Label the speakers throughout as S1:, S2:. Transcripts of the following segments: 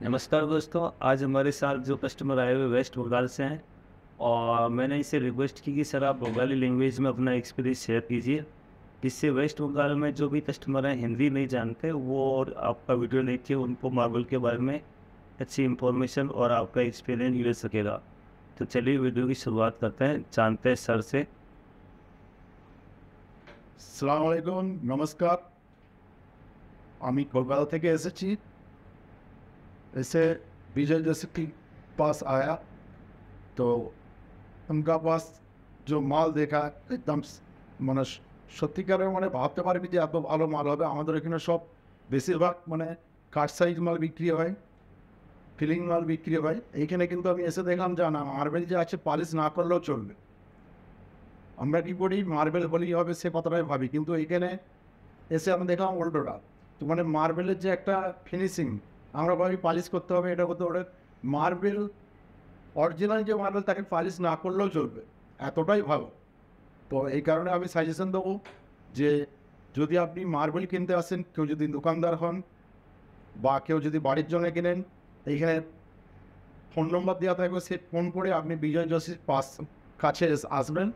S1: नमस्कार दोस्तों, आज हमारे साथ जो कस्टमर आए हुए वेस्ट बंगाल से हैं और मैंने इसे रिक्वेस्ट की कि सर आप बंगाली लैंग्वेज में अपना एक्सपीरियंस शेयर कीजिए। जिससे वेस्ट बंगाल में जो भी कस्टमर हैं हिंदी नहीं जानते वो और आपका वीडियो देख के उनको मार्बल के बारे में अच्छी इन्फॉर्मेशन और आपका एक्सपीरियंस मिल सकेगा। तो चलिए वीडियो की शुरुआत करते हैं, जानते हैं सर से।
S2: আসসালামু আলাইকুম, নমস্কার। আমি কলকাতা থেকে এসেছি। এসে विजय जैसे के पास आया तो उनका पास जो माल देखा एकदम মানে সত্যিকারের মানে ভাবতে পারিনি যে এত ভালো মাল হবে। আমাদের এখানে সব বেশিরভাগ মানে কাট সাইজ মাল বিক্রি হয়, ফিলিং মাল বিক্রি হয়। এইখানে কিন্তু আমি এসে দেখলাম যে না, মার্বেল যে আছে পালিশ না করলেও চলবে। আমরা কি করি, মার্বেল হলেই হবে সে কথাটাই ভাবি, কিন্তু এইখানে এসে আমি দেখলাম উল্টোটা। তো মানে মার্বেলের যে একটা ফিনিশিং, আমরা ভাবি পালিশ করতে হবে, এটা করতে হবে। মার্বেল অরিজিনাল যে মার্বেল তাকে পালিশ না করলেও চলবে, এতটাই ভালো। তো এই কারণে আমি সাজেশন দেবো যে যদি আপনি মার্বেল কিনতে আসেন, কেউ যদি দোকানদার হন বা কেউ যদি বাড়ির জন্য কেনেন, এইখানে ফোন নম্বর দেওয়া থাকবে, সে ফোন করে আপনি বিজয় যোশীর কাছে আসবেন।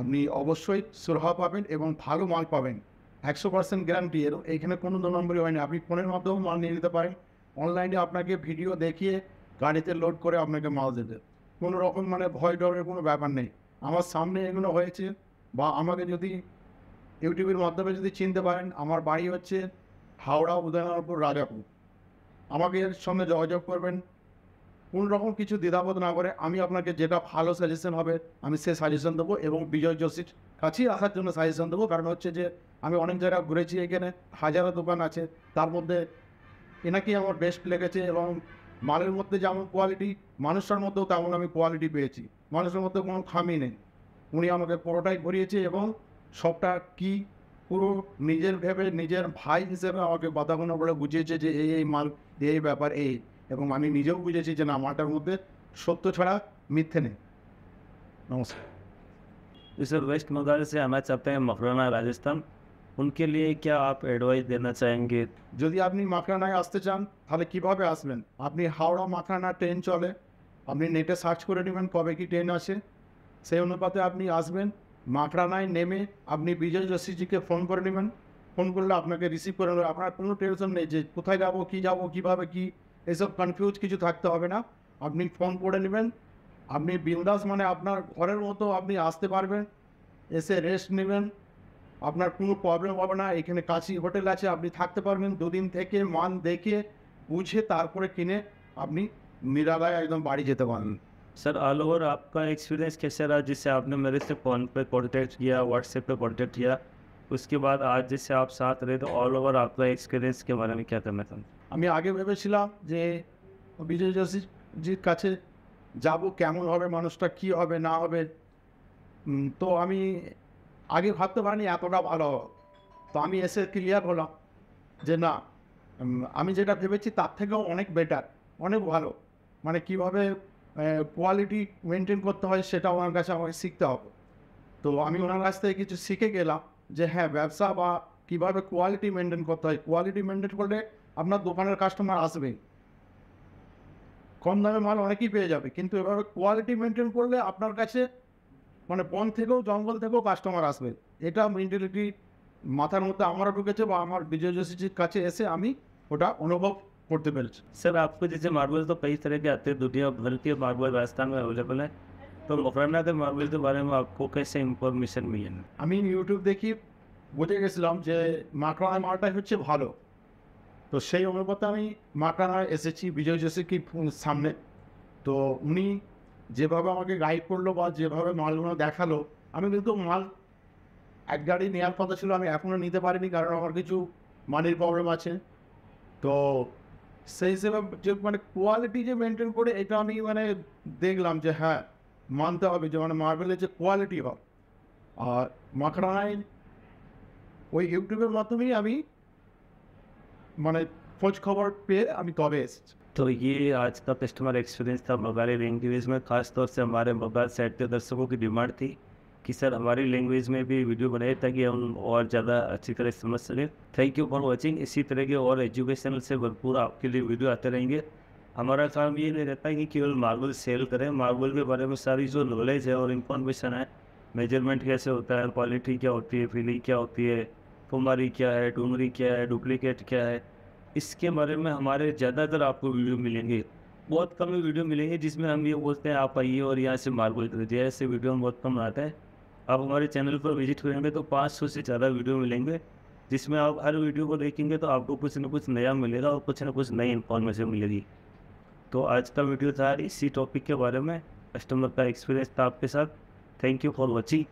S2: আপনি অবশ্যই সুরাহা পাবেন এবং ভালো মাল পাবেন, 100% গ্যারান্টি। এর এইখানে কোনো 2 নম্বরই হয় না। আপনি ফোনের মাধ্যমেও মাল নিয়ে নিতে পারেন, অনলাইনে আপনাকে ভিডিও দেখিয়ে গাড়িতে লোড করে আপনাকে মাল দেবে। কোনো রকম মানে ভয় ডরের কোনো ব্যাপার নেই। আমার সামনে এগুলো হয়েছে। বা আমাকে যদি ইউটিউবের মাধ্যমে যদি চিনতে পারেন, আমার বাড়ি হচ্ছে হাওড়া, উদয়নারায়ণপুর, রাজাপুর। আমাকে এর সঙ্গে যোগাযোগ করবেন, কোনো রকম কিছু দ্বিধাবোধ না করে। আমি আপনাকে যেটা ভালো সাজেশন হবে আমি সে সাজেশন দেবো এবং বিজয় যোশীর কাছেই আসার জন্য সাজেশন দেবো। কারণ হচ্ছে যে আমি অনেক জায়গায় ঘুরেছি, এখানে হাজারো দোকান আছে, তার মধ্যে এনাকেই আমার বেস্ট লেগেছে। এবং মালের মধ্যে যেমন কোয়ালিটি, মানুষের মধ্যেও তেমন আমি কোয়ালিটি পেয়েছি। মানুষের মধ্যে কোনো খামি নেই। উনি আমাকে পুরোটাই ঘুরিয়েছে এবং সবটা কি পুরো নিজের ভেবে, নিজের ভাই হিসেবে আমাকে কথাগুলো বলে বুঝিয়েছে যে এই মাল, এই ব্যাপার এই। এবং আমি নিজেও বুঝেছি যে না, মালটার মধ্যে সত্য ছাড়া মিথ্যে নেই। নমস্কার।
S1: तो सर वेस्ट बंगाल से आना चाहते हैं मकराना राजस्थान, उनके लिए क्या आप एडवाइस देना चाहेंगे?
S2: যদি আপনি মাখরানায় আসতে চান তাহলে কিভাবে আসবেন? আপনি হাওড়া মাখরানা ট্রেন চলে, আপনি নেটে সার্চ করে নেবেন কবে কি ট্রেন আছে, সেই অনুপাতে আপনি আসবেন। মাখরানায় নেমে আপনি বিজয় যোশীজিকে ফোন করে নেবেন। ফোন করলে আপনাকে রিসিভ করে নেবে। আপনার কোনো টেনশন নেই যে কোথায় যাবো, কী যাবো, কীভাবে কী, এসব কনফিউজ কিছু থাকতে হবে না। আপনি ফোন করে নেবেন, আপনি বিন্দাস মানে আপনার ঘরের মতো আপনি আসতে পারবেন, এসে রেস্ট নেবেন। আপনার কোনো প্রবলেম হবে না। এখানে কাছেই হোটেল আছে, আপনি থাকতে পারবেন। 2 দিন থেকে মান দেখে বুঝে তারপরে কিনে আপনি নিরালায় একদম বাড়ি যেতে পারবেন।
S1: सर ऑल ओवर आपका एक्सपीरियंस कैसा रहा, जिससे आपने मेरे से फ़ोन पे कांटेक्ट किया, व्हाट्सएप पे कांटेक्ट किया, उसके बाद आज जिससे आप साथ रहे, तो ऑल ओवर आपका एक्सपीरियंस के बारे में क्या कहना चाहते हैं?
S2: আমি আগে ভেবেছিলাম যে বিজয় যোশীজির কাছে যাব, কেমন হবে মানুষটা, কী হবে না হবে। তো আমি আগে ভাবতে পারিনি এতটা ভালো হবে। তো আমি এসে ক্লিয়ার হলাম যে না, আমি যেটা ভেবেছি তার থেকেও অনেক বেটার, অনেক ভালো। মানে কীভাবে কোয়ালিটি মেনটেন করতে হয় সেটা ওনার কাছে আমাকে শিখতে হবে। তো আমি ওনার কাছ থেকে কিছু শিখে গেলাম যে হ্যাঁ, ব্যবসা বা কীভাবে কোয়ালিটি মেনটেন করতে হয়। কোয়ালিটি মেনটেন করলে আপনার দোকানের কাস্টমার আসবেই। কম দামে মাল অনেকেই পেয়ে যাবে, কিন্তু এভাবে কোয়ালিটি মেনটেন করলে আপনার কাছে মানে বন থেকেও জঙ্গল থেকেও কাস্টমার আসবে। এটা মেন্টালিটি মাথার মধ্যে আমারও ঢুকেছে বা আমার বিজয় যোশীজির কাছে এসে আমি ওটা অনুভব করতে পেরেছি।
S1: सर आपको जैसे मार्बल तो कई तरह के आते हैं, दुनिया भर के मार्बल राजस्थान में अवेलेबल है, तो मकराना के मार्बल के बारे में आपको कैसे इन्फॉर्मेशन मिली?
S2: আমি ইউটিউব দেখি বুঝে গেছিলাম যে মাকড়ানা মালটাই হচ্ছে ভালো। তো সেই অনুপাতে আমি মাকড়ানায় এসেছি বিজয় যোশীর কি সামনে। তো উনি যেভাবে আমাকে গাইড করলো বা যেভাবে মালগুলো দেখালো, আমি কিন্তু মাল এক গাড়ি নেওয়ার কথা ছিল, আমি এখনও নিতে পারিনি কারণ আমার কিছু মানির প্রবলেম আছে। তো সেই হিসেবে যে মানে কোয়ালিটি যে মেনটেন করে এটা আমি মানে দেখলাম যে হ্যাঁ, মানতে হবে যে মানে মার্বেলের যে কোয়ালিটি হয়। আর মাখরানায় ওই ইউটিউবের মাধ্যমেই আমি মানে খোঁজ খবর পেয়ে আমি তবে এসেছি।
S1: तो ये आज का कस्टमर एक्सपीरियंस था बंगाली लैंग्वेज में, ख़ास तौर से हमारे बंगाल साइड के दर्शकों की डिमांड थी कि सर हमारी लैंग्वेज में भी वीडियो बनाए ताकि हम और ज़्यादा अच्छी तरह समझ सकें। Thank you for watching. इसी तरह के और एजुकेशनल से भरपूर आपके लिए वीडियो आते रहेंगे। हमारा काम ये नहीं रहता है कि केवल मार्बल सेल करें, मार्बल के बारे में सारी जो नॉलेज है और इन्फॉर्मेशन है, मेजरमेंट कैसे होता है, क्वालिटी क्या होती है, फिलिंग क्या होती है, कुमारी क्या है, डूंगरी क्या है, डुप्लीकेट क्या है, इसके बारे में हमारे ज़्यादातर आपको वीडियो मिलेंगे। बहुत कम ही वीडियो मिलेंगे जिसमें हम ये बोलते हैं आप आइए और यहाँ से मार्बल खरीदिए, ऐसे वीडियो हम बहुत कम आते हैं। आप हमारे चैनल पर विजिट करेंगे तो 500 से ज़्यादा वीडियो मिलेंगे, जिसमें आप हर वीडियो को देखेंगे तो आपको कुछ न कुछ नया मिलेगा और कुछ न कुछ नई इन्फॉर्मेशन मिलेगी। तो आज का वीडियो था इसी टॉपिक के बारे में, कस्टमर का एक्सपीरियंस था आपके साथ। Thank you for watching.